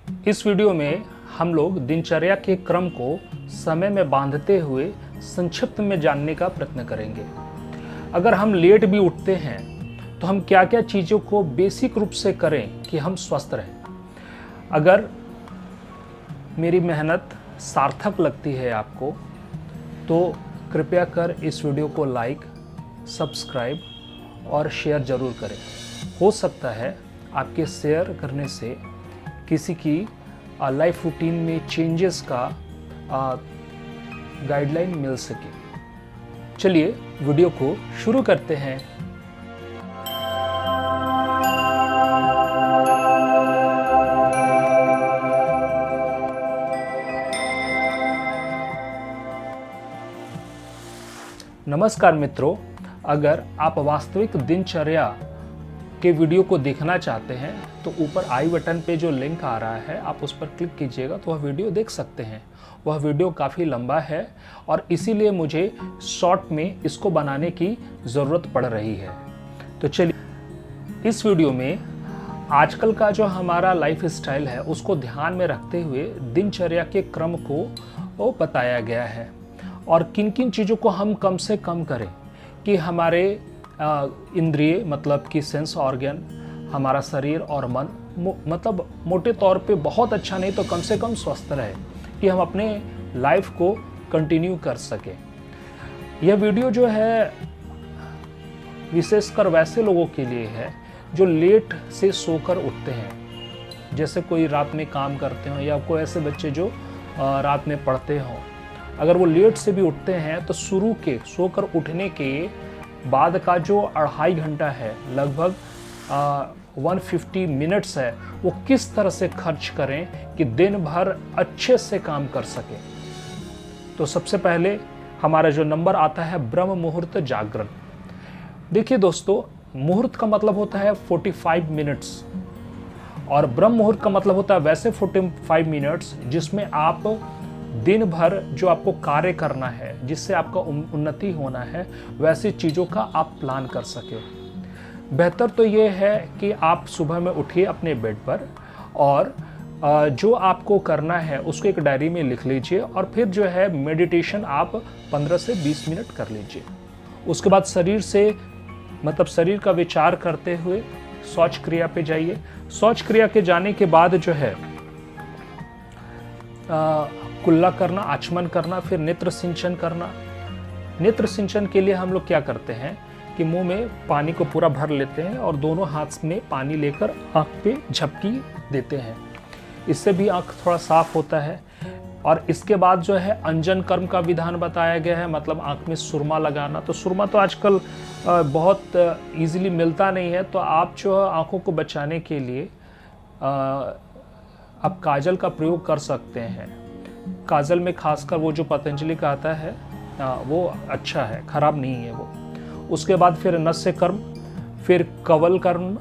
इस वीडियो में हम लोग दिनचर्या के क्रम को समय में बांधते हुए संक्षिप्त में जानने का प्रयत्न करेंगे। अगर हम लेट भी उठते हैं तो हम क्या क्या चीज़ों को बेसिक रूप से करें कि हम स्वस्थ रहें। अगर मेरी मेहनत सार्थक लगती है आपको तो कृपया कर इस वीडियो को लाइक, सब्सक्राइब और शेयर ज़रूर करें। हो सकता है आपके शेयर करने से किसी की लाइफ रूटीन में चेंजेस का गाइडलाइन मिल सके। चलिए वीडियो को शुरू करते हैं। नमस्कार मित्रों, अगर आप वास्तविक दिनचर्या के वीडियो को देखना चाहते हैं तो ऊपर आई बटन पे जो लिंक आ रहा है आप उस पर क्लिक कीजिएगा तो वह वीडियो देख सकते हैं। वह वीडियो काफ़ी लंबा है और इसीलिए मुझे शॉर्ट में इसको बनाने की ज़रूरत पड़ रही है। तो चलिए इस वीडियो में आजकल का जो हमारा लाइफ स्टाइल है उसको ध्यान में रखते हुए दिनचर्या के क्रम को वो बताया गया है और किन किन चीज़ों को हम कम से कम करें कि हमारे इंद्रिय मतलब कि सेंस ऑर्गन, हमारा शरीर और मन मतलब मोटे तौर पे बहुत अच्छा नहीं तो कम से कम स्वस्थ रहे, कि हम अपने लाइफ को कंटिन्यू कर सकें। यह वीडियो जो है विशेषकर वैसे लोगों के लिए है जो लेट से सोकर उठते हैं, जैसे कोई रात में काम करते हो या कोई ऐसे बच्चे जो रात में पढ़ते हों। अगर वो लेट से भी उठते हैं तो शुरू के सोकर उठने के बाद का जो 2.5 घंटा है, लगभग 150 मिनट्स है, वो किस तरह से खर्च करें कि दिन भर अच्छे से काम कर सकें। तो सबसे पहले हमारा जो नंबर आता है ब्रह्म मुहूर्त जागरण। देखिए दोस्तों, मुहूर्त का मतलब होता है 45 मिनट्स और ब्रह्म मुहूर्त का मतलब होता है वैसे 45 मिनट्स जिसमें आप दिन भर जो आपको कार्य करना है, जिससे आपका उन्नति होना है, वैसी चीज़ों का आप प्लान कर सके। बेहतर तो ये है कि आप सुबह में उठिए अपने बेड पर और जो आपको करना है उसको एक डायरी में लिख लीजिए और फिर जो है मेडिटेशन आप 15 से 20 मिनट कर लीजिए। उसके बाद शरीर का विचार करते हुए शौच क्रिया पे जाइए। शौच क्रिया के जाने के बाद जो है कुल्ला करना, आचमन करना, फिर नेत्र सिंचन करना। नेत्र सिंचन के लिए हम लोग क्या करते हैं कि मुंह में पानी को पूरा भर लेते हैं और दोनों हाथ में पानी लेकर आँख पे झपकी देते हैं। इससे भी आँख थोड़ा साफ होता है। और इसके बाद जो है अंजन कर्म का विधान बताया गया है, मतलब आँख में सुरमा लगाना। तो सुरमा तो आजकल बहुत ईजिली मिलता नहीं है, तो आप जो आँखों को बचाने के लिए आप काजल का प्रयोग कर सकते हैं। काजल में खासकर वो जो पतंजलि का आता है वो अच्छा है, खराब नहीं है वो। उसके बाद फिर नस्य कर्म, फिर कवल कर्म।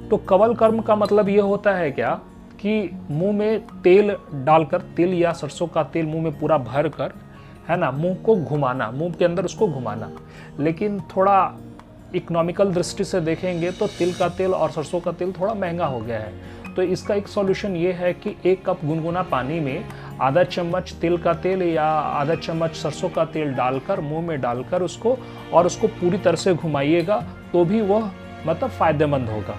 तो कवल कर्म का मतलब ये होता है क्या कि मुंह में तेल डालकर, तेल या सरसों का तेल मुंह में पूरा भर कर, है ना, मुंह को घुमाना, मुंह के अंदर उसको घुमाना। लेकिन थोड़ा इकोनॉमिकल दृष्टि से देखेंगे तो तिल का तेल और सरसों का तेल थोड़ा महंगा हो गया है। तो इसका एक सॉल्यूशन ये है कि 1 कप गुनगुना पानी में आधा चम्मच तिल का तेल या आधा चम्मच सरसों का तेल डालकर मुंह में डालकर उसको पूरी तरह से घुमाइएगा तो भी वह मतलब फायदेमंद होगा।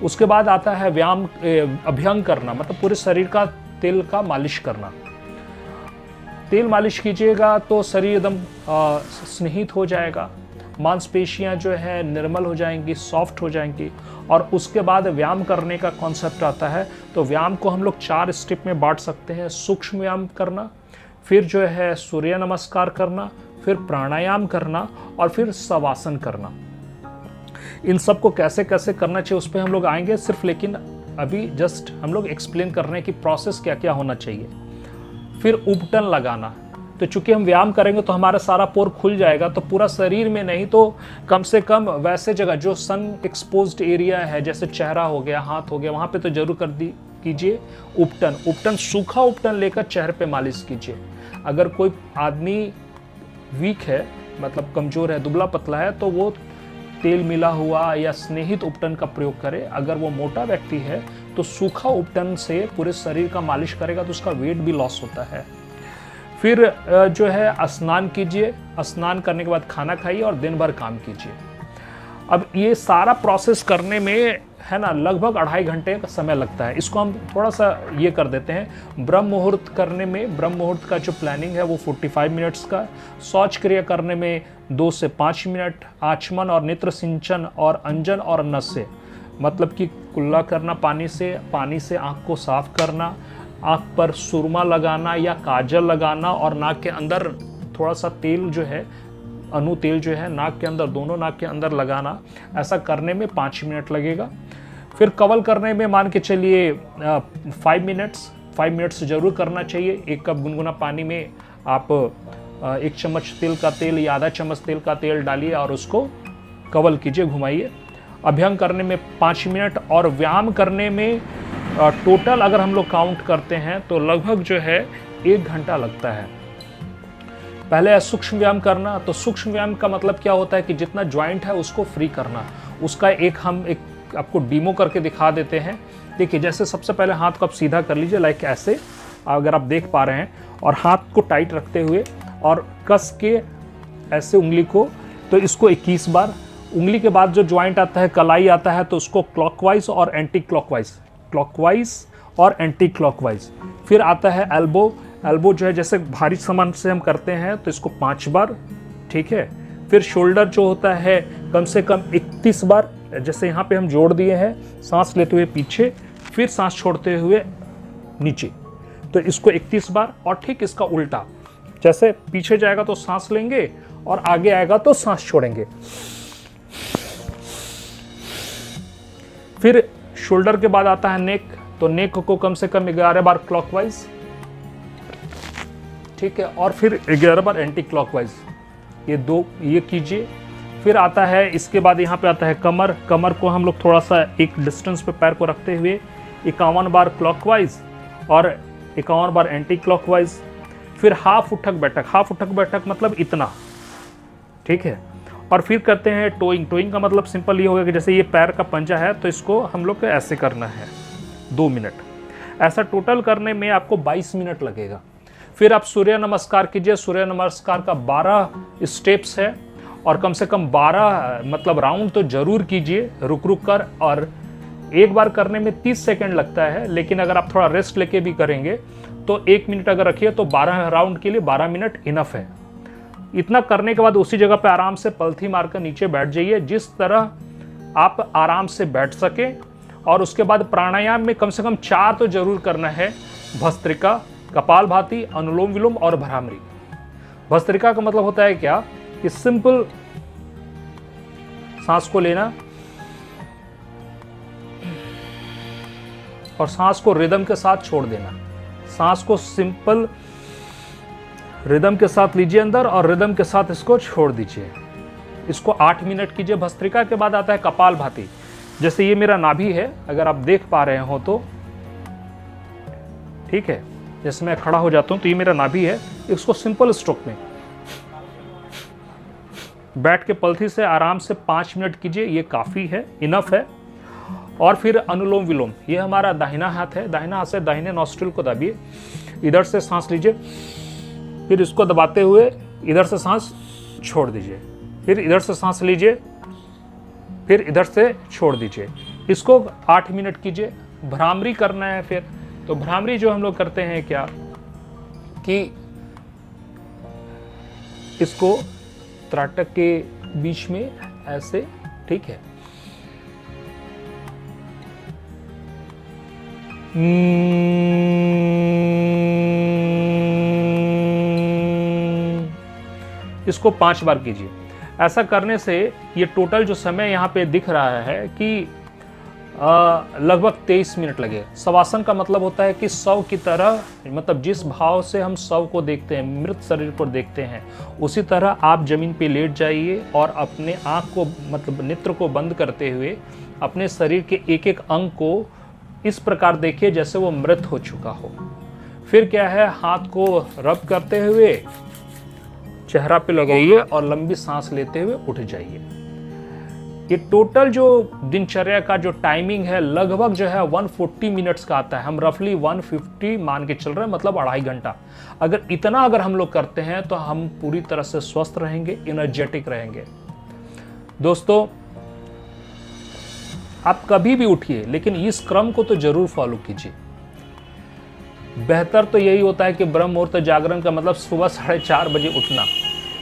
उसके बाद आता है व्यायाम, अभ्यंग करना, मतलब पूरे शरीर का तेल का मालिश करना। तेल मालिश कीजिएगा तो शरीर एकदम स्नेहित हो जाएगा, मांसपेशियां जो है निर्मल हो जाएंगी, सॉफ्ट हो जाएंगी। और उसके बाद व्यायाम करने का कॉन्सेप्ट आता है। तो व्यायाम को हम लोग 4 स्टेप में बांट सकते हैं। सूक्ष्म व्यायाम करना, फिर जो है सूर्य नमस्कार करना, फिर प्राणायाम करना और फिर शवासन करना। इन सब को कैसे कैसे करना चाहिए उस पर हम लोग आएंगे सिर्फ, लेकिन अभी जस्ट हम लोग एक्सप्लेन कर रहे हैं कि प्रोसेस क्या क्या होना चाहिए। फिर उपटन लगाना, तो चूंकि हम व्यायाम करेंगे तो हमारा सारा पोर खुल जाएगा, तो पूरा शरीर में नहीं तो कम से कम वैसे जगह जो सन एक्सपोज्ड एरिया है, जैसे चेहरा हो गया, हाथ हो गया, वहाँ पे तो जरूर कीजिए उपटन। सूखा उपटन लेकर चेहरे पे मालिश कीजिए। अगर कोई आदमी वीक है, मतलब कमज़ोर है, दुबला पतला है, तो वो तेल मिला हुआ या स्नेहित उपटन का प्रयोग करे। अगर वो मोटा व्यक्ति है तो सूखा उपटन से पूरे शरीर का मालिश करेगा तो उसका वेट भी लॉस होता है। फिर जो है स्नान कीजिए, स्नान करने के बाद खाना खाइए और दिन भर काम कीजिए। अब ये सारा प्रोसेस करने में है ना लगभग 2.5 घंटे का समय लगता है। इसको हम थोड़ा सा ये कर देते हैं। ब्रह्म मुहूर्त करने में, ब्रह्म मुहूर्त का जो प्लानिंग है वो 45 मिनट्स का, शौच क्रिया करने में 2 से 5 मिनट, आचमन और नेत्र सिंचन और अंजन और नस से मतलब कि कुल्ला करना पानी से आँख को साफ करना, आँख पर सुरमा लगाना या काजल लगाना और नाक के अंदर थोड़ा सा तेल जो है, अनु तेल जो है नाक के अंदर, दोनों नाक के अंदर लगाना, ऐसा करने में 5 मिनट लगेगा। फिर कवल करने में मान के चलिए 5 मिनट्स जरूर करना चाहिए। 1 कप गुनगुना पानी में आप 1 चम्मच तिल का तेल या आधा चम्मच तिल का तेल डालिए और उसको कवल कीजिए, घुमाइए। अभ्यंग करने में 5 मिनट और व्यायाम करने में टोटल अगर हम लोग काउंट करते हैं तो लगभग जो है 1 घंटा लगता है। पहले सूक्ष्म व्यायाम करना, तो सूक्ष्म व्यायाम का मतलब क्या होता है कि जितना ज्वाइंट है उसको फ्री करना। उसका हम आपको डीमो करके दिखा देते हैं। देखिए, जैसे सबसे पहले हाथ को आप सीधा कर लीजिए, लाइक ऐसे, अगर आप देख पा रहे हैं, और हाथ को टाइट रखते हुए और कस के ऐसे उंगली को, तो इसको 21 बार। उंगली के बाद जो ज्वाइंट आता है, कलाई आता है, तो उसको क्लॉकवाइज और एंटी क्लॉकवाइज और एंटी क्लॉकवाइज। फिर आता है एल्बो जो है जैसे भारी सामान से हम करते हैं तो इसको 5 बार, ठीक है। फिर शोल्डर जो होता है कम से कम 31 बार, जैसे यहाँ पे हम जोड़ दिए हैं, सांस लेते हुए पीछे, फिर सांस छोड़ते हुए नीचे, तो इसको 31 बार। और ठीक इसका उल्टा, जैसे पीछे जाएगा तो सांस लेंगे और आगे आएगा तो सांस छोड़ेंगे। फिर शोल्डर के बाद आता है नेक, तो नेक को कम से कम 11 बार क्लॉकवाइज, ठीक है, और फिर 11 बार एंटी क्लॉकवाइज, ये कीजिए। फिर आता है, इसके बाद यहाँ पे आता है कमर को हम लोग थोड़ा सा एक डिस्टेंस पे पैर को रखते हुए 51 बार क्लॉकवाइज और 51 बार एंटी क्लॉकवाइज। फिर हाफ उठक बैठक मतलब इतना, ठीक है। और फिर करते हैं टोइंग का मतलब सिंपल ये होगा कि जैसे ये पैर का पंजा है तो इसको हम लोग को ऐसे करना है 2 मिनट। ऐसा टोटल करने में आपको 22 मिनट लगेगा। फिर आप सूर्य नमस्कार कीजिए। सूर्य नमस्कार का 12 स्टेप्स है और कम से कम 12 मतलब राउंड तो जरूर कीजिए रुक कर, और एक बार करने में 30 सेकंड लगता है, लेकिन अगर आप थोड़ा रेस्ट लेके भी करेंगे तो 1 मिनट अगर रखिए तो 12 राउंड के लिए 12 मिनट इनफ है। इतना करने के बाद उसी जगह पे आराम से पलथी मारकर नीचे बैठ जाइए, जिस तरह आप आराम से बैठ सके। और उसके बाद प्राणायाम में कम से कम 4 तो जरूर करना है, भस्त्रिका, कपालभाति, अनुलोम विलोम और भ्रामरी। भस्त्रिका का मतलब होता है क्या कि सिंपल सांस को लेना और सांस को रिदम के साथ छोड़ देना। सांस को सिंपल रिदम के साथ लीजिए अंदर और रिदम के साथ इसको छोड़ दीजिए। इसको 8 मिनट कीजिए। भस्त्रिका के बाद आता है कपालभाति। जैसे ये मेरा नाभि है, अगर आप देख पा रहे हो तो, ठीक है, जैसे मैं खड़ा हो जाता हूं तो ये मेरा नाभि है। इसको सिंपल स्ट्रोक में बैठ के पलथी से आराम से 5 मिनट कीजिए, ये काफी है, इनफ है। और फिर अनुलोम विलोम, ये हमारा दाहिना हाथ है, दाहिना हाथ से दाहिने नॉस्ट्रिल को दबाइए, इधर से सांस लीजिए, फिर इसको दबाते हुए इधर से सांस छोड़ दीजिए, फिर इधर से सांस लीजिए, फिर इधर से छोड़ दीजिए। इसको 8 मिनट कीजिए। भ्रामरी करना है फिर, तो भ्रामरी जो हम लोग करते हैं क्या कि इसको त्राटक के बीच में ऐसे, ठीक है, इसको 5 बार कीजिए। ऐसा करने से ये टोटल जो समय यहाँ पे दिख रहा है कि लगभग 23 मिनट लगे। शवासन का मतलब होता है कि शव की तरह, मतलब जिस भाव से हम शव को देखते हैं, मृत शरीर को देखते हैं, उसी तरह आप जमीन पे लेट जाइए और अपने आँख को, मतलब नेत्र को बंद करते हुए अपने शरीर के एक एक अंग को इस प्रकार देखिए जैसे वो मृत हो चुका हो। फिर क्या है, हाथ को रब करते हुए चेहरा पे लगाइए और लंबी सांस लेते हुए उठ जाइए। ये टोटल जो दिनचर्या का जो टाइमिंग है लगभग जो है 140 मिनट्स का आता है। हम रफली 150 मान के चल रहे हैं, मतलब 2.5 घंटा। अगर हम लोग करते हैं तो हम पूरी तरह से स्वस्थ रहेंगे, एनर्जेटिक रहेंगे। दोस्तों, आप कभी भी उठिए, लेकिन इस क्रम को तो जरूर फॉलो कीजिए। बेहतर तो यही होता है कि ब्रह्म मुहूर्त जागरण का मतलब सुबह 4:30 बजे उठना।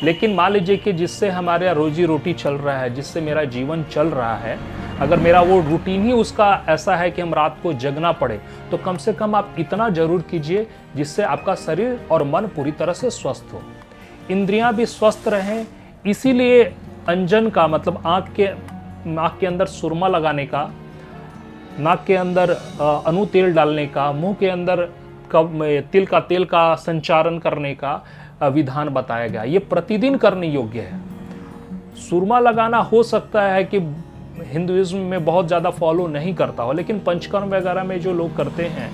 लेकिन मान लीजिए कि जिससे हमारा रोजी रोटी चल रहा है, जिससे मेरा जीवन चल रहा है, अगर मेरा वो रूटीन ही उसका ऐसा है कि हम रात को जगना पड़े, तो कम से कम आप इतना जरूर कीजिए जिससे आपका शरीर और मन पूरी तरह से स्वस्थ हो, इंद्रियां भी स्वस्थ रहें। इसीलिए अंजन का मतलब नाक के अंदर सुरमा लगाने का, नाक के अंदर अनु तेल डालने का, मुंह के अंदर तिल का तेल का संचारण करने का विधान बताया गया। ये प्रतिदिन करने योग्य है। सुरमा लगाना हो सकता है कि हिंदुइज्म में बहुत ज़्यादा फॉलो नहीं करता हो, लेकिन पंचकर्म वगैरह में जो लोग करते हैं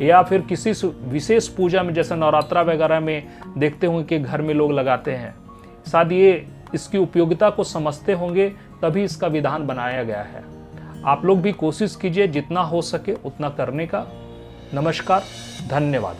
या फिर किसी विशेष पूजा में जैसे नवरात्रा वगैरह में देखते होंगे कि घर में लोग लगाते हैं, शायद ये इसकी उपयोगिता को समझते होंगे, तभी इसका विधान बनाया गया है। आप लोग भी कोशिश कीजिए जितना हो सके उतना करने का। नमस्कार, धन्यवाद।